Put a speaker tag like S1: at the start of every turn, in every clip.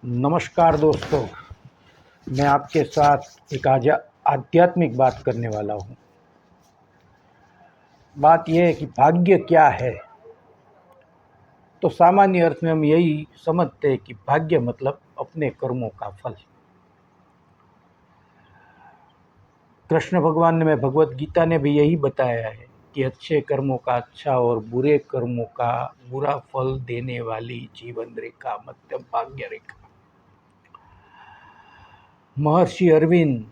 S1: नमस्कार दोस्तों, मैं आपके साथ एक आज आध्यात्मिक बात करने वाला हूँ। बात यह है कि भाग्य क्या है। तो सामान्य अर्थ में हम यही समझते हैं कि भाग्य मतलब अपने कर्मों का फल। कृष्ण भगवान ने भगवत गीता ने भी यही बताया है कि अच्छे कर्मों का अच्छा और बुरे कर्मों का बुरा फल देने वाली जीवन रेखा मतलब भाग्य रेखा। महर्षि अरविंद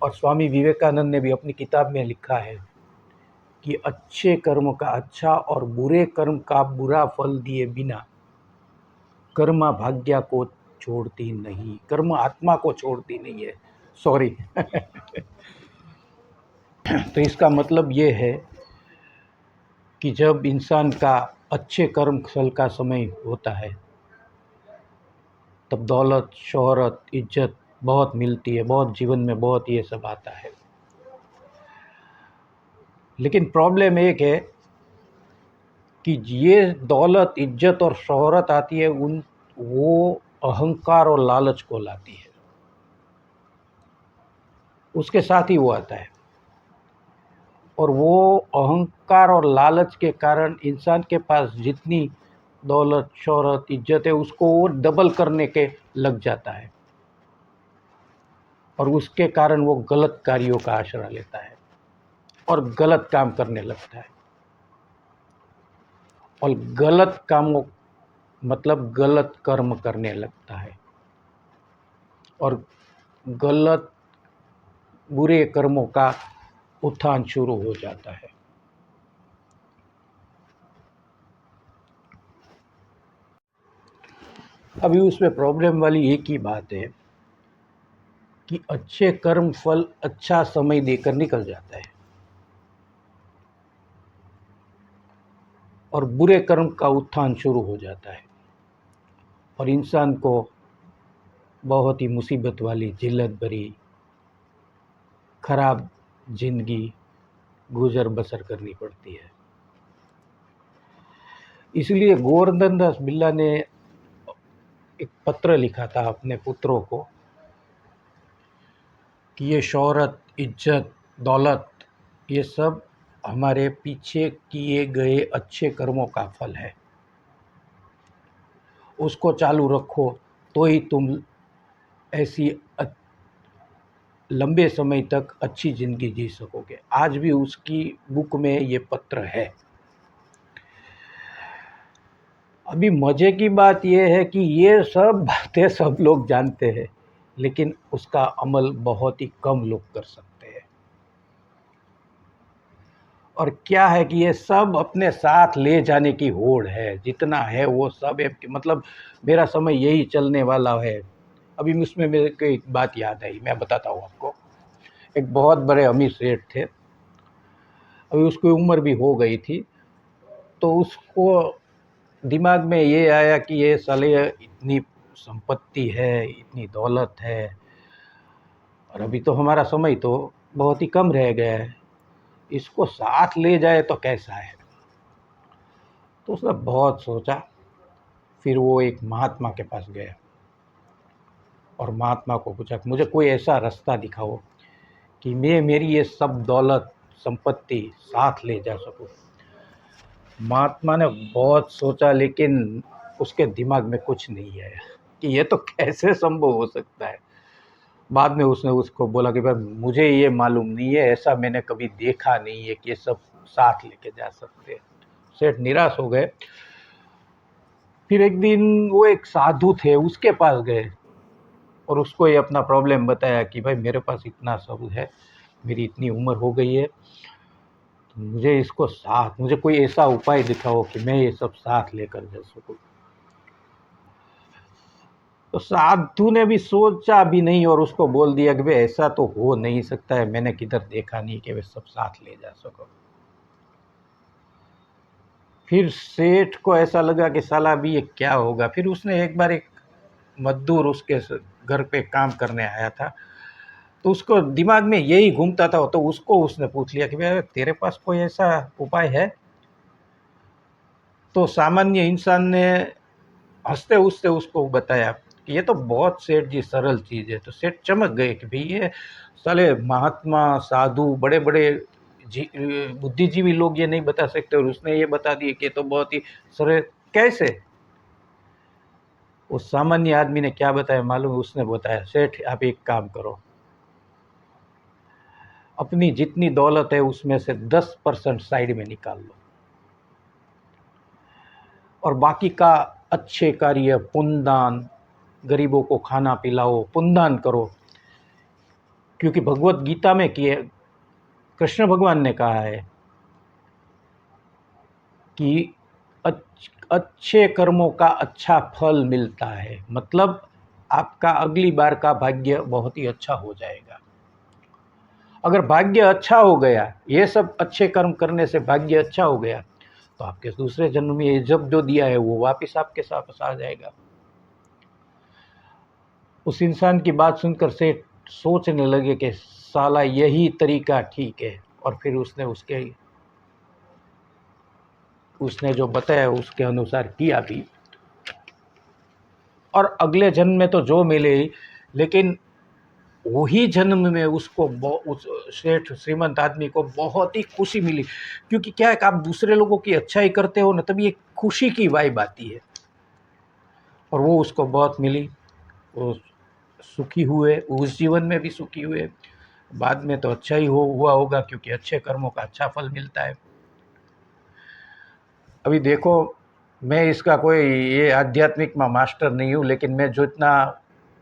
S1: और स्वामी विवेकानंद ने भी अपनी किताब में लिखा है कि अच्छे कर्म का अच्छा और बुरे कर्म का बुरा फल दिए बिना कर्म भाग्य को छोड़ती नहीं, कर्म आत्मा को छोड़ती नहीं है। सॉरी। तो इसका मतलब ये है कि जब इंसान का अच्छे कर्म फल का समय होता है तब दौलत, शोहरत, इज्जत बहुत मिलती है, बहुत जीवन में बहुत ये सब आता है। लेकिन प्रॉब्लम एक है कि ये दौलत, इज्जत और शोहरत आती है वो अहंकार और लालच को लाती है, उसके साथ ही वो आता है। और वो अहंकार और लालच के कारण इंसान के पास जितनी दौलत, शोहरत, इज्जत है उसको वो डबल करने के लग जाता है और उसके कारण वो गलत कार्यों का आश्रय लेता है और गलत काम करने लगता है। और गलत कामों मतलब गलत कर्म करने लगता है और गलत बुरे कर्मों का उत्थान शुरू हो जाता है। अभी उसमें प्रॉब्लम वाली एक ही बात है कि अच्छे कर्म फल अच्छा समय देकर निकल जाता है और बुरे कर्म का उत्थान शुरू हो जाता है और इंसान को बहुत ही मुसीबत वाली, जिल्लत भरी, खराब जिंदगी गुजर बसर करनी पड़ती है। इसलिए गोवर्धन दास बिल्ला ने एक पत्र लिखा था अपने पुत्रों को कि ये शोहरत, इज्जत, दौलत, ये सब हमारे पीछे किए गए अच्छे कर्मों का फल है। उसको चालू रखो तो ही तुम ऐसी लंबे समय तक अच्छी ज़िंदगी जी सकोगे। आज भी उसकी बुक में ये पत्र है। अभी मज़े की बात यह है कि ये सब बातें सब लोग जानते हैं, लेकिन उसका अमल बहुत ही कम लोग कर सकते हैं। और क्या है कि ये सब अपने साथ ले जाने की होड़ है, जितना है वो सब है। मतलब मेरा समय यही चलने वाला है। अभी उसमें मेरे को एक बात याद आई, मैं बताता हूँ आपको। एक बहुत बड़े अमीर सेठ थे, अभी उसकी उम्र भी हो गई थी, तो उसको दिमाग में ये आया कि ये साले इतनी संपत्ति है, इतनी दौलत है और अभी तो हमारा समय तो बहुत ही कम रह गया है, इसको साथ ले जाए तो कैसा है। तो उसने बहुत सोचा। फिर वो एक महात्मा के पास गया और महात्मा को पूछा कि मुझे कोई ऐसा रास्ता दिखाओ कि मैं मेरी ये सब दौलत, संपत्ति साथ ले जा सकूं। महात्मा ने बहुत सोचा, लेकिन उसके दिमाग में कुछ नहीं आया कि ये तो कैसे संभव हो सकता है। बाद में उसने उसको बोला कि भाई मुझे ये मालूम नहीं है, ऐसा मैंने कभी देखा नहीं है कि ये सब साथ लेके जा सकते हैं। सेठ निराश हो गए। फिर एक दिन वो एक साधु थे, उसके पास गए और उसको ये अपना प्रॉब्लम बताया कि भाई मेरे पास इतना सब है, मेरी इतनी उम्र हो गई है, तो मुझे कोई ऐसा उपाय दिखाओ कि मैं ये सब साथ लेकर जा सकूं। तो साधु ने भी सोचा भी नहीं और उसको बोल दिया कि भाई ऐसा तो हो नहीं सकता है, मैंने किधर देखा नहीं कि वे सब साथ ले जा सको। फिर सेठ को ऐसा लगा कि साला भी ये क्या होगा। फिर उसने एक बार एक मजदूर उसके घर पे काम करने आया था, तो उसको दिमाग में यही घूमता था, तो उसको उसने पूछ लिया कि भाई तेरे पास कोई ऐसा उपाय है। तो सामान्य इंसान ने हंसते हंसते उसको बताया कि ये तो बहुत सेठ जी सरल चीज़ है। तो सेठ चमक गए कि भाई ये साले महात्मा साधु बड़े बड़े बुद्धिजीवी लोग ये नहीं बता सकते, और उसने ये बता दिया कि ये तो बहुत ही सरल कैसे। उस सामान्य आदमी ने क्या बताया मालूम है? उसने बताया, सेठ आप एक काम करो, अपनी जितनी दौलत है उसमें से 10% साइड में निकाल लो, और बाकी का अच्छे कार्य, पुण्यदान, गरीबों को खाना पिलाओ, पुण्यदान करो। क्योंकि भगवत गीता में कि कृष्ण भगवान ने कहा है कि अच्छे कर्मों का अच्छा फल मिलता है, मतलब आपका अगली बार का भाग्य बहुत ही अच्छा हो जाएगा। अगर भाग्य अच्छा हो गया, ये सब अच्छे कर्म करने से भाग्य अच्छा हो गया, तो आपके दूसरे जन्म में ये जब जो दिया है वो वापस आपके साथ आ जाएगा। उस इंसान की बात सुनकर सेठ सोचने लगे कि साला यही तरीका ठीक है, और फिर उसने जो बताया उसके अनुसार किया भी, और अगले जन्म में तो जो मिले, लेकिन वही जन्म में उसको उस सेठ श्रीमंत आदमी को बहुत ही खुशी मिली। क्योंकि क्या है कि आप दूसरे लोगों की अच्छाई करते हो ना, तभी एक खुशी की वाइब आती है, और वो उसको बहुत मिली। वो सुखी हुए, उस जीवन में भी सुखी हुए, बाद में तो अच्छा ही हुआ होगा, क्योंकि अच्छे कर्मों का अच्छा फल मिलता है। अभी देखो, मैं इसका कोई ये आध्यात्मिक में मास्टर नहीं हूँ, लेकिन मैं जितना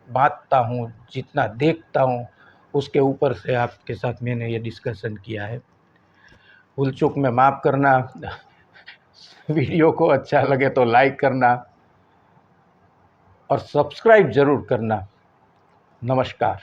S1: बांटता हूँ, जितना देखता हूँ, उसके ऊपर से आपके साथ मैंने ये डिस्कशन किया है। भूल चूक में माफ़ करना। वीडियो को अच्छा लगे तो लाइक करना और सब्सक्राइब ज़रूर करना। नमस्कार।